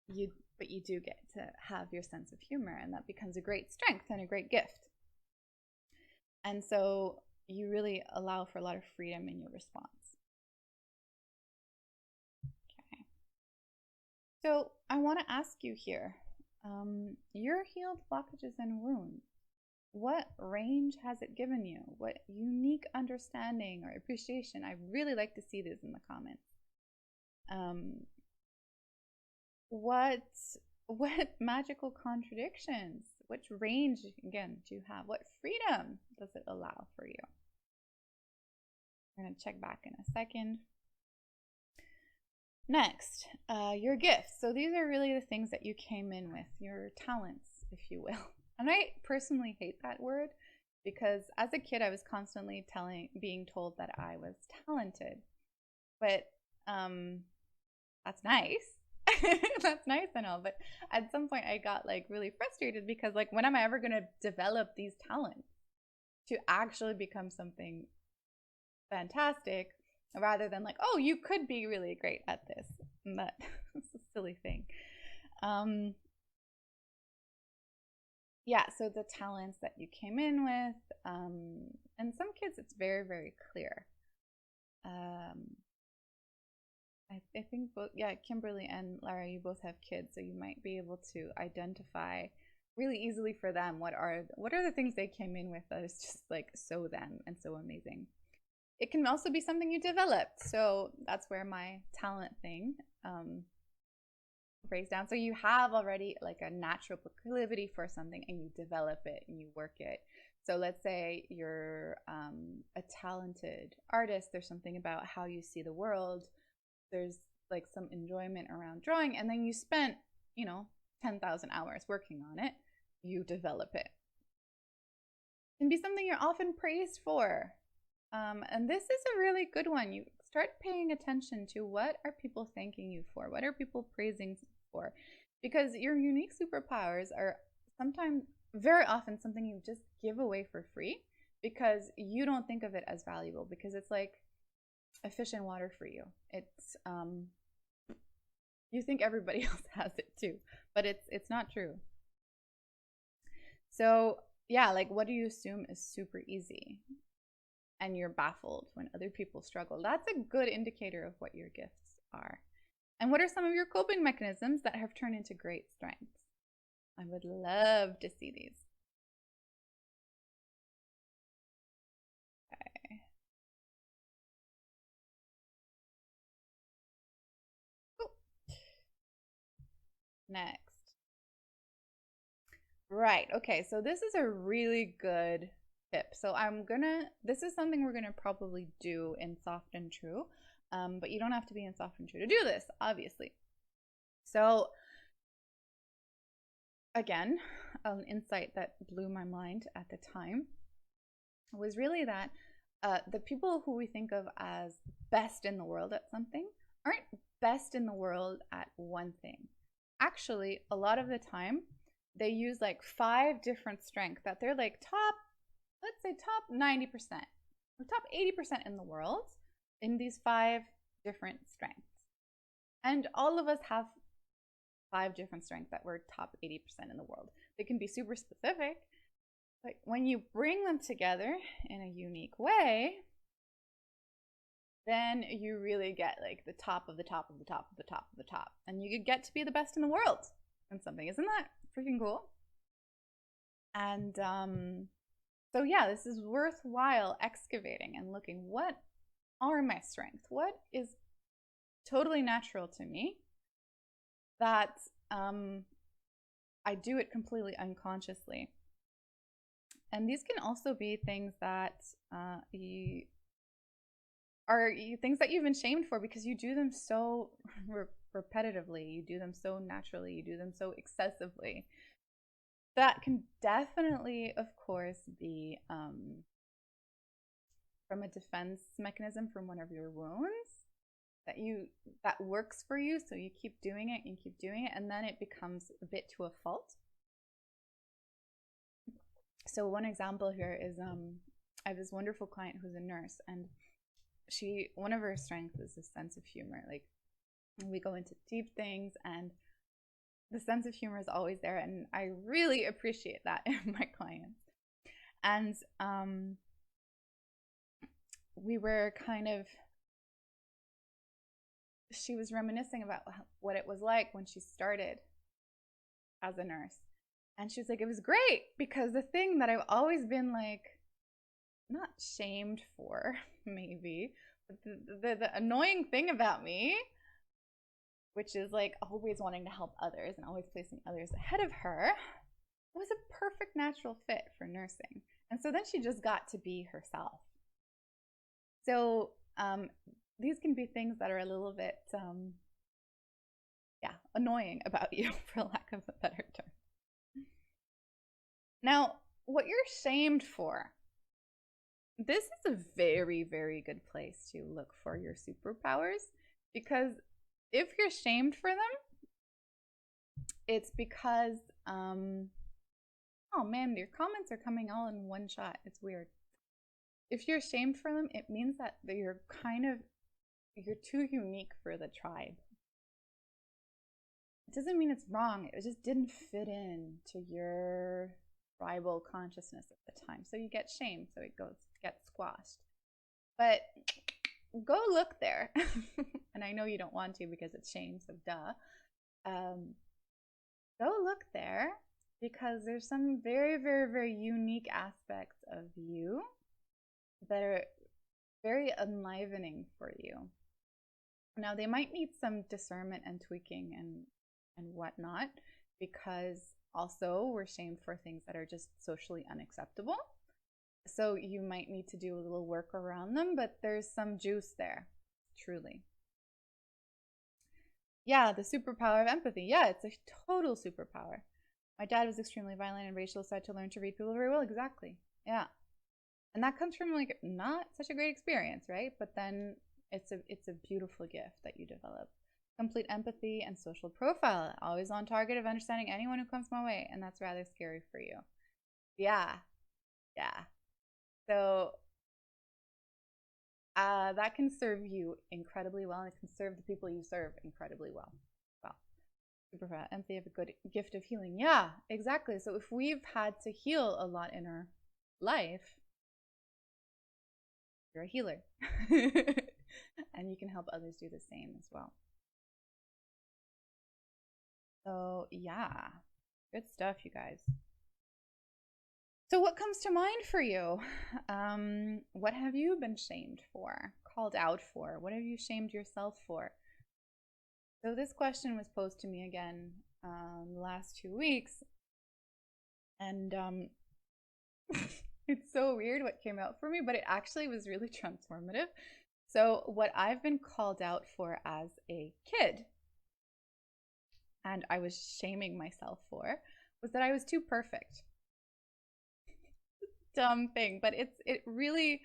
But you do get to have your sense of humor, and that becomes a great strength and a great gift. And so you really allow for a lot of freedom in your response. Okay. So I want to ask you here, your healed blockages and wounds, what range has it given you? What unique understanding or appreciation? I really like to see this in the comments. What magical contradictions Which range, again, do you have? What freedom does it allow for you? We're going to check back in a second. Next, your gifts. So these are really the things that you came in with, your talents, if you will. And I personally hate that word because as a kid, I was constantly being told that I was talented. But that's nice. That's nice and all. But at some point, I got like really frustrated because like, when am I ever going to develop these talents to actually become something fantastic? Rather than like, oh, you could be really great at this. And that's a silly thing. Yeah, so the talents that you came in with, and some kids it's very, very clear. I think both, yeah, Kimberly and Lara, you both have kids, so you might be able to identify really easily for them what are the things they came in with that is just like so them and so amazing. It can also be something you developed. So that's where my talent thing breaks down. So you have already like a natural proclivity for something and you develop it and you work it. So let's say you're a talented artist. There's something about how you see the world. There's like some enjoyment around drawing. And then you spent, 10,000 hours working on it. You develop it. It can be something you're often praised for. And this is a really good one. You start paying attention to what are people thanking you for? What are people praising for? Because your unique superpowers are sometimes, very often, something you just give away for free because you don't think of it as valuable because it's like a fish in water for you. It's, you think everybody else has it too, but it's not true. So yeah, like what do you assume is super easy? And you're baffled when other people struggle. That's a good indicator of what your gifts are. And what are some of your coping mechanisms that have turned into great strengths? I would love to see these. Okay. Cool. Next. Right, okay, so this is a really good tip. So this is something we're gonna probably do in Soft and True, but you don't have to be in Soft and True to do this, obviously. So again, an insight that blew my mind at the time was really that the people who we think of as best in the world at something aren't best in the world at one thing. Actually, a lot of the time, they use like 5 different strengths that they're like let's say top 90% or top 80% in the world in these 5 different strengths. And all of us have 5 different strengths that we're top 80% in the world. They can be super specific, but when you bring them together in a unique way, then you really get like the top of the top of the top of the top of the top. And you could get to be the best in the world in something. Isn't that freaking cool? And so yeah, this is worthwhile excavating and looking, what are my strengths? What is totally natural to me that I do it completely unconsciously? And these can also be things that things that you've been shamed for because you do them so repetitively, you do them so naturally, you do them so excessively. That can definitely, of course, be from a defense mechanism from one of your wounds that works for you, so you keep doing it and keep doing it, and then it becomes a bit to a fault. So one example here is I have this wonderful client who's a nurse, and one of her strengths is a sense of humor. Like, we go into deep things and the sense of humor is always there, and I really appreciate that in my clients. And she was reminiscing about what it was like when she started as a nurse. And she was like, it was great because the thing that I've always been like, not shamed for, maybe, but the annoying thing about me, which is like always wanting to help others and always placing others ahead of her, was a perfect natural fit for nursing. And so then she just got to be herself. So these can be things that are a little bit, annoying about you, for lack of a better term. Now, what you're shamed for, this is a very, very good place to look for your superpowers, because if you're shamed for them, it's because, oh man, your comments are coming all in one shot. It's weird. If you're shamed for them, it means that you're too unique for the tribe. It doesn't mean it's wrong. It just didn't fit in to your tribal consciousness at the time. So you get shamed, so it gets squashed. But go look there. And I know you don't want to because it's shame, so duh. Go look there, because there's some very, very, very unique aspects of you that are very enlivening for you. Now, they might need some discernment and tweaking and whatnot, because also we're shamed for things that are just socially unacceptable. So you might need to do a little work around them, but there's some juice there, truly. Yeah, the superpower of empathy. Yeah, it's a total superpower. My dad was extremely violent and racial, so I had to learn to read people very well. Exactly. Yeah. And that comes from like not such a great experience, right? But then it's a beautiful gift that you develop. Complete empathy and social profile. Always on target of understanding anyone who comes my way. And that's rather scary for you. Yeah. Yeah. So that can serve you incredibly well, and it can serve the people you serve incredibly well. Well, superpower, empathy, have a good gift of healing. Yeah, exactly. So if we've had to heal a lot in our life, you're a healer. And you can help others do the same as well. So yeah, good stuff, you guys. So what comes to mind for you? What have you been shamed for, called out for? What have you shamed yourself for? So this question was posed to me again the last 2 weeks. And it's so weird what came out for me, but it actually was really transformative. So what I've been called out for as a kid, and I was shaming myself for, was that I was too perfect. Dumb thing, but it really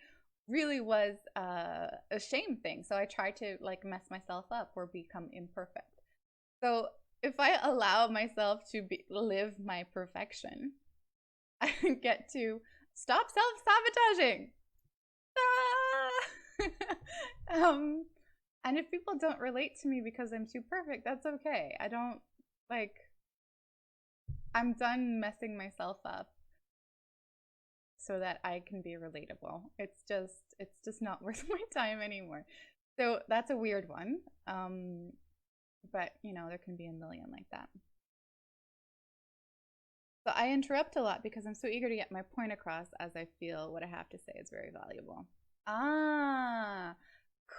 was a shame thing. So I tried to like mess myself up or become imperfect. So if I allow myself to live my perfection, I get to stop self-sabotaging. And if people don't relate to me because I'm too perfect, that's okay. I'm done messing myself up so that I can be relatable. It's just not worth my time anymore. So that's a weird one. But you know, there can be a million like that. So I interrupt a lot because I'm so eager to get my point across, as I feel what I have to say is very valuable. Ah,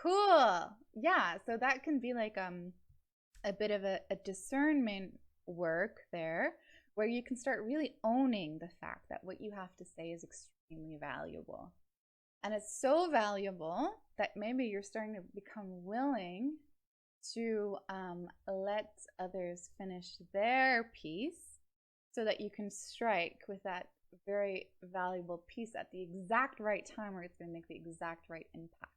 cool. Yeah, so that can be like a bit of a discernment work there, where you can start really owning the fact that what you have to say is extremely valuable. And it's so valuable that maybe you're starting to become willing to let others finish their piece, so that you can strike with that very valuable piece at the exact right time, where it's going to make the exact right impact.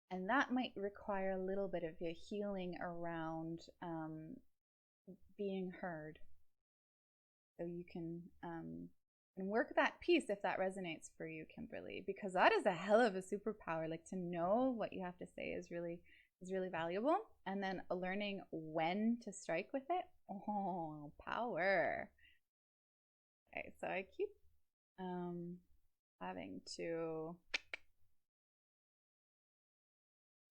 And that might require a little bit of a healing around being heard. So you can work that piece if that resonates for you, Kimberly, because that is a hell of a superpower. Like, to know what you have to say is really valuable. And then learning when to strike with it. Oh, power. Okay, so I keep having to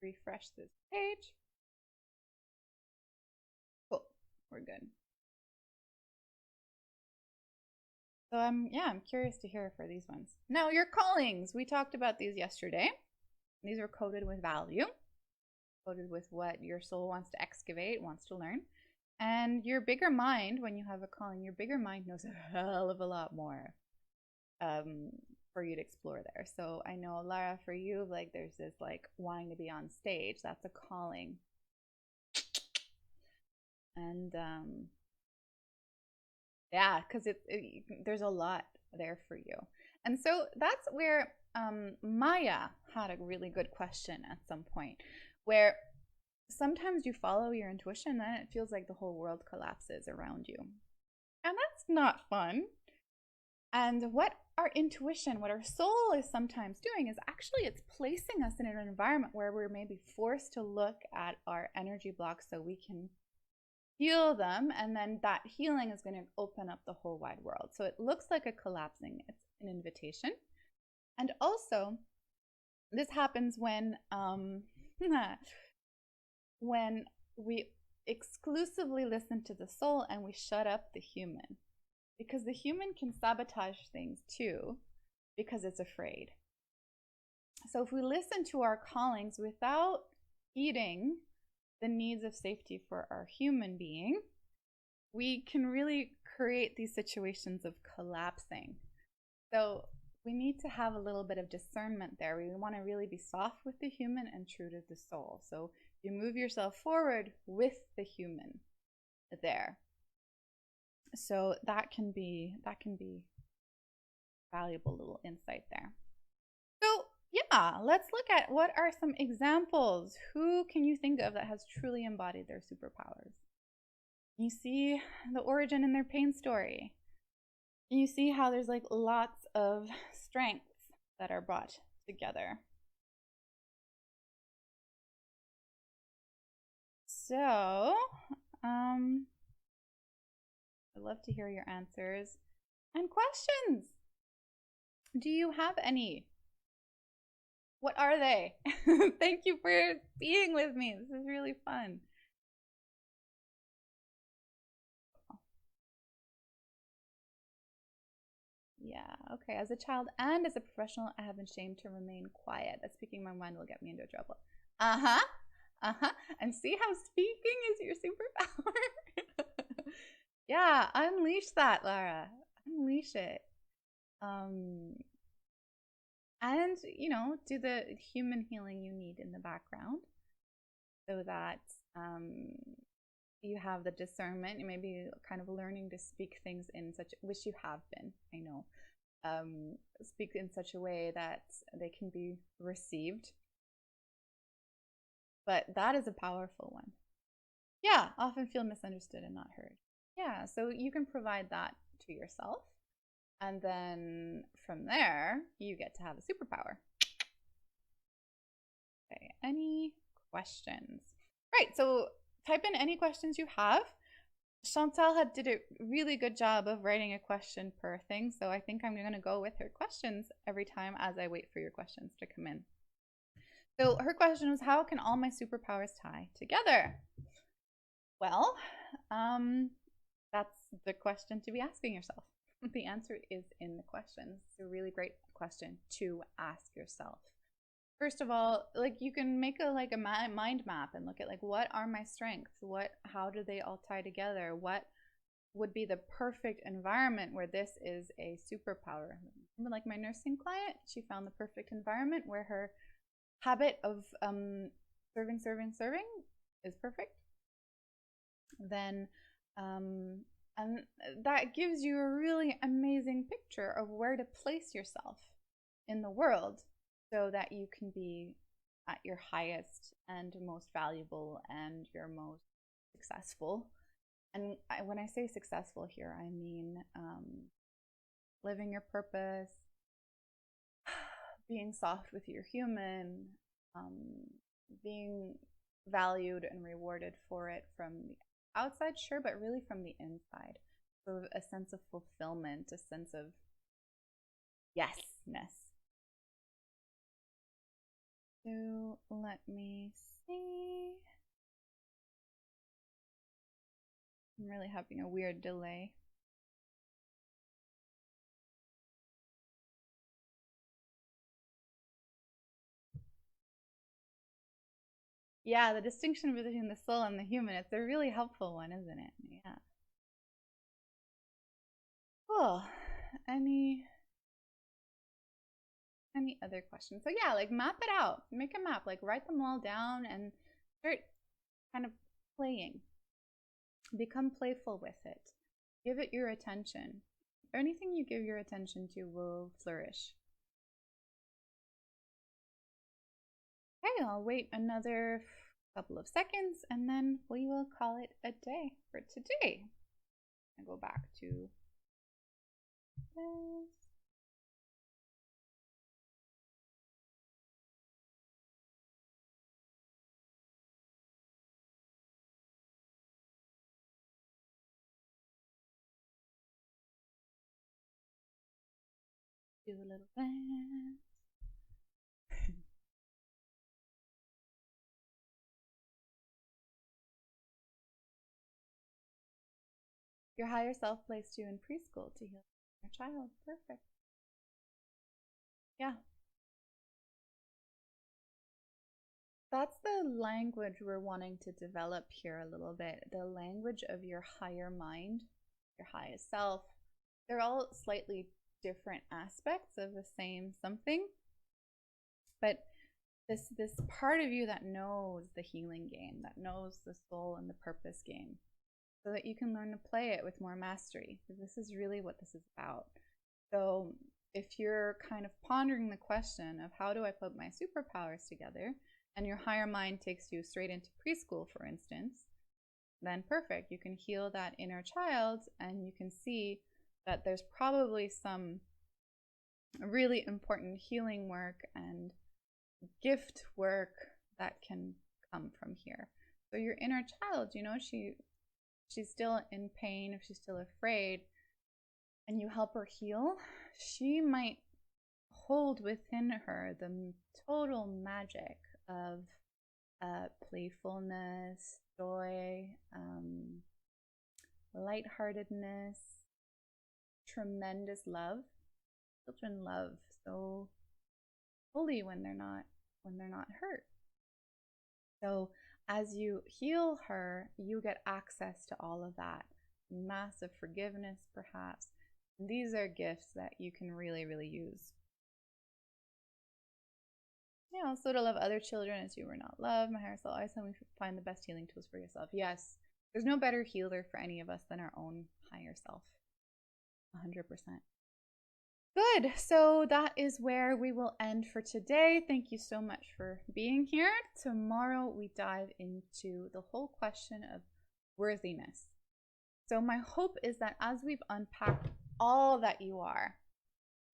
refresh this page. Cool, we're good. So I'm curious to hear for these ones. Now, your callings, we talked about these yesterday. These are coded with value, coded with what your soul wants to excavate, wants to learn. And your bigger mind, when you have a calling, your bigger mind knows a hell of a lot more for you to explore there. So I know, Lara, for you, like there's this like wanting to be on stage. That's a calling. And yeah, because there's a lot there for you. And so that's where Maya had a really good question at some point, where sometimes you follow your intuition and then it feels like the whole world collapses around you. And that's not fun. And what our intuition, what our soul is sometimes doing is actually it's placing us in an environment where we're maybe forced to look at our energy blocks so we can heal them, and then that healing is going to open up the whole wide world. So it looks like a collapsing. It's an invitation. And also, this happens when when we exclusively listen to the soul and we shut up the human, because the human can sabotage things too because it's afraid. So if we listen to our callings without heeding the needs of safety for our human being, we can really create these situations of collapsing. So we need to have a little bit of discernment there. We want to really be soft with the human and true to the soul. So you move yourself forward with the human there. So that can be valuable little insight there. So yeah, let's look at what are some examples. Who can you think of that has truly embodied their superpowers? You see the origin in their pain story. You see how there's like lots of strengths that are brought together. So, I'd love to hear your answers and questions. Do you have any? What are they? Thank you for being with me. This is really fun. Yeah, okay. As a child and as a professional, I have been shamed to remain quiet. That speaking my mind will get me into trouble. Uh-huh. Uh-huh. And see how speaking is your superpower? Yeah, unleash that, Lara. Unleash it. And, you know, do the human healing you need in the background so that you have the discernment. You may be kind of learning to speak things in such, which you have been, I know, speak in such a way that they can be received. But that is a powerful one. Yeah, often feel misunderstood and not heard. Yeah, so you can provide that to yourself. And then from there, you get to have a superpower. Okay, any questions? Right, so type in any questions you have. Chantal did a really good job of writing a question per thing, so I think I'm going to go with her questions every time as I wait for your questions to come in. So her question was, how can all my superpowers tie together? Well, that's the question to be asking yourself. The answer is in the questions. It's a really great question to ask yourself. First of all, like you can make a mind map and look at like, what are my strengths? How do they all tie together? What would be the perfect environment where this is a superpower? Remember, like my nursing client, she found the perfect environment where her habit of serving is perfect. Then and that gives you a really amazing picture of where to place yourself in the world so that you can be at your highest and most valuable and your most successful. And when I say successful here, I mean living your purpose, being soft with your human, being valued and rewarded for it from the outside, sure, but really from the inside. So a sense of fulfillment, a sense of yesness. So let me see. I'm really having a weird delay. Yeah, the distinction between the soul and the human, it's a really helpful one, isn't it? Yeah. Cool. Any other questions? So yeah, like map it out. Make a map. Like write them all down and start kind of playing. Become playful with it. Give it your attention. Anything you give your attention to will flourish. Okay, I'll wait another couple of seconds and then we will call it a day for today. I go back to this. Do a little dance. Your higher self placed you in preschool to heal your child. Perfect. Yeah. That's the language we're wanting to develop here a little bit. The language of your higher mind, your highest self. They're all slightly different aspects of the same something. But this part of you that knows the healing game, that knows the soul and the purpose game, so that you can learn to play it with more mastery. This is really what this is about. So if you're kind of pondering the question of how do I put my superpowers together, and your higher mind takes you straight into preschool, for instance, then perfect. You can heal that inner child and you can see that there's probably some really important healing work and gift work that can come from here. So your inner child, you know, she's still in pain, if she's still afraid, and you help her heal, she might hold within her the total magic of playfulness, joy, lightheartedness, tremendous love. Children love so fully when they're not hurt. So as you heal her, you get access to all of that. Massive forgiveness, perhaps. And these are gifts that you can really, really use. Yeah, also to love other children as you were not loved. My higher self always helped me find the best healing tools for yourself. Yes, there's no better healer for any of us than our own higher self. 100%. Good. So that is where we will end for today. Thank you so much for being here. Tomorrow we dive into the whole question of worthiness. So my hope is that as we've unpacked all that you are,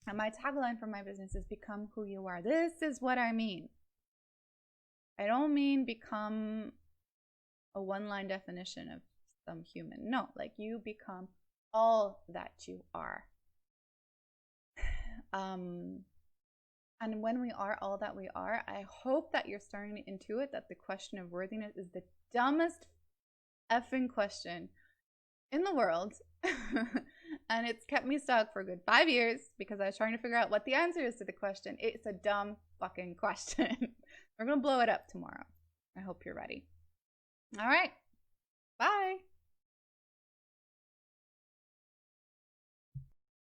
and my tagline for my business is become who you are. This is what I mean. I don't mean become a one-line definition of some human. No, like you become all that you are. And when we are all that we are, I hope that you're starting to intuit that the question of worthiness is the dumbest effing question in the world. And it's kept me stuck for a good 5 years because I was trying to figure out what the answer is to the question. It's a dumb fucking question. We're going to blow it up tomorrow. I hope you're ready. All right. Bye.